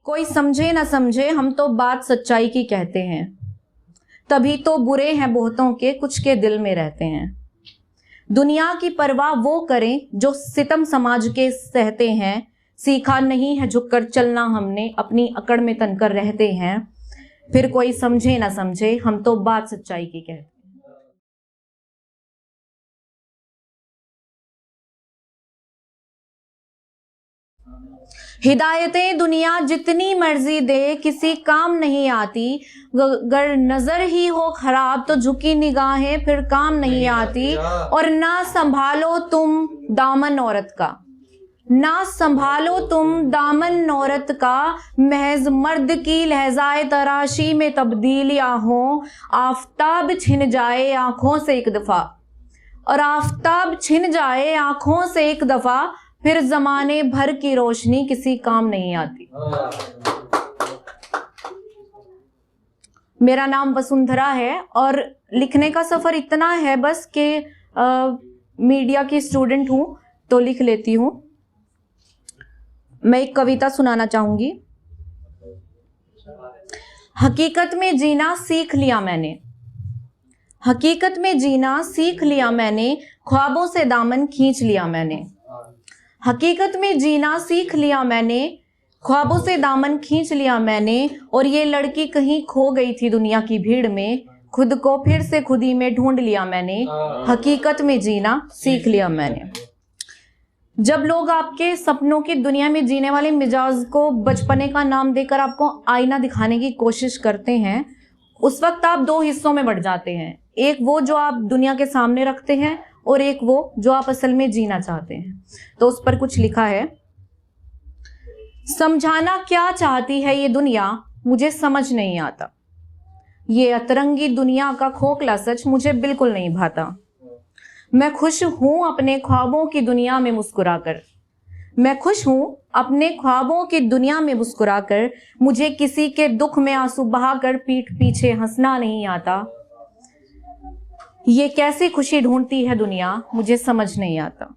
कोई समझे ना समझे, हम तो बात सच्चाई की कहते हैं। तभी तो बुरे हैं बहुतों के, कुछ के दिल में रहते हैं। दुनिया की परवाह वो करें जो सितम समाज के सहते हैं। सीखा नहीं है झुककर चलना हमने, अपनी अकड़ में तनकर रहते हैं। फिर कोई समझे ना समझे, हम तो बात सच्चाई की कहते हैं। हिदायतें दुनिया जितनी मर्जी दे, किसी काम नहीं आती। अगर नजर ही हो खराब तो झुकी निगाहें फिर काम नहीं आती। और ना संभालो तुम दामन औरत का, ना संभालो तुम दामन औरत का। महज मर्द की लहजाए तराशी में तब्दीलियां हो। आफताब छिन जाए आंखों से एक दफा, और आफताब छिन जाए आंखों से एक दफा, फिर जमाने भर की रोशनी किसी काम नहीं आती। मेरा नाम वसुंधरा है और लिखने का सफर इतना है बस कि मीडिया की स्टूडेंट हूं तो लिख लेती हूं। मैं एक कविता सुनाना चाहूंगी। हकीकत में जीना सीख लिया मैंने, हकीकत में जीना सीख लिया मैंने, ख्वाबों से दामन खींच लिया मैंने। हकीकत में जीना सीख लिया मैंने, ख्वाबों से दामन खींच लिया मैंने। और ये लड़की कहीं खो गई थी दुनिया की भीड़ में, खुद को फिर से खुद ही में ढूंढ लिया मैंने। हकीकत में जीना सीख लिया मैंने। जब लोग आपके सपनों की दुनिया में जीने वाले मिजाज को बचपने का नाम देकर आपको आईना दिखाने की कोशिश करते हैं, उस वक्त आप दो हिस्सों में बढ़ जाते हैं। एक वो जो आप दुनिया के सामने रखते हैं और एक वो जो आप असल में जीना चाहते हैं। तो उस पर कुछ लिखा है। समझाना क्या चाहती है ये दुनिया मुझे समझ नहीं आता। ये अतरंगी दुनिया का खोखला सच मुझे बिल्कुल नहीं भाता। मैं खुश हूं अपने ख्वाबों की दुनिया में मुस्कुराकर, मैं खुश हूं अपने ख्वाबों की दुनिया में मुस्कुराकर। मुझे किसी के दुख में आंसू बहाकर पीठ पीछे हंसना नहीं आता। ये कैसी खुशी ढूंढती है दुनिया मुझे समझ नहीं आता।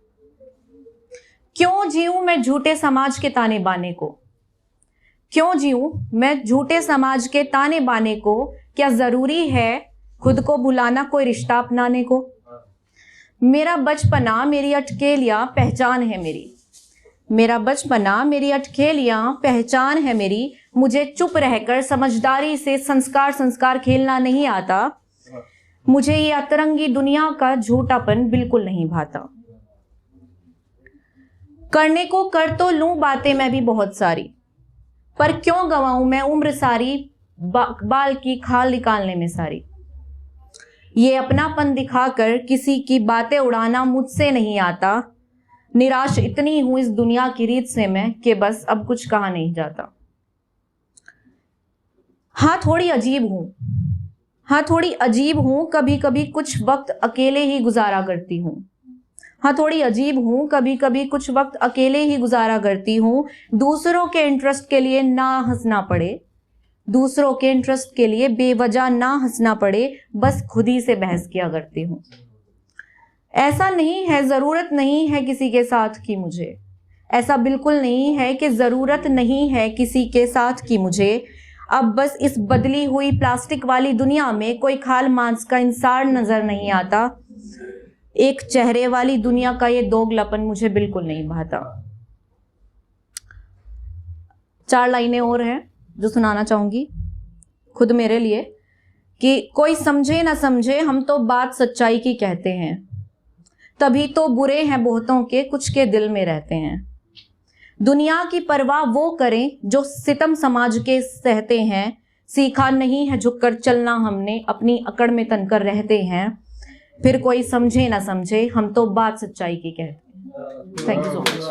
क्यों जीऊं मैं झूठे समाज के ताने बाने को, क्यों जीऊं मैं झूठे समाज के ताने बाने को। क्या जरूरी है खुद को भुलाना कोई रिश्ता अपनाने को। मेरा बचपना मेरी अटकेलियां पहचान है मेरी, मेरा बचपना मेरी अटकेलियां पहचान है मेरी। मुझे चुप रहकर समझदारी से संस्कार खेलना नहीं आता। मुझे ये अतरंगी दुनिया का झूठापन बिल्कुल नहीं भाता। करने को कर तो लूं बातें मैं भी बहुत सारी, पर क्यों गवाऊं मैं उम्र सारी बाल की खाल निकालने में सारी। ये अपनापन दिखाकर किसी की बातें उड़ाना मुझसे नहीं आता। निराश इतनी हूं इस दुनिया की रीत से मैं कि बस अब कुछ कहा नहीं जाता। हाँ थोड़ी अजीब हूं, हाँ थोड़ी अजीब हूं, कभी कभी कुछ वक्त अकेले ही गुजारा करती हूँ। हाँ थोड़ी अजीब हूं, कभी कभी कुछ वक्त अकेले ही गुजारा करती हूँ। दूसरों के इंटरेस्ट के लिए ना हंसना पड़े, दूसरों के इंटरेस्ट के लिए बेवजह ना हंसना पड़े, बस खुद ही से बहस किया करती हूँ। ऐसा नहीं है जरूरत नहीं है किसी के साथ की मुझे, ऐसा बिल्कुल नहीं है कि जरूरत नहीं है किसी के साथ की मुझे। अब बस इस बदली हुई प्लास्टिक वाली दुनिया में कोई खाल मांस का इंसान नजर नहीं आता। एक चेहरे वाली दुनिया का ये दोगलापन मुझे बिल्कुल नहीं भाता। 4 लाइनें और हैं जो सुनाना चाहूंगी खुद मेरे लिए कि कोई समझे ना समझे, हम तो बात सच्चाई की कहते हैं। तभी तो बुरे हैं बहुतों के, कुछ के दिल में रहते हैं। दुनिया की परवाह वो करें जो सितम समाज के सहते हैं। सीखा नहीं है झुककर चलना हमने, अपनी अकड़ में तनकर रहते हैं। फिर कोई समझे ना समझे, हम तो बात सच्चाई की कहते हैं। Thank you so much.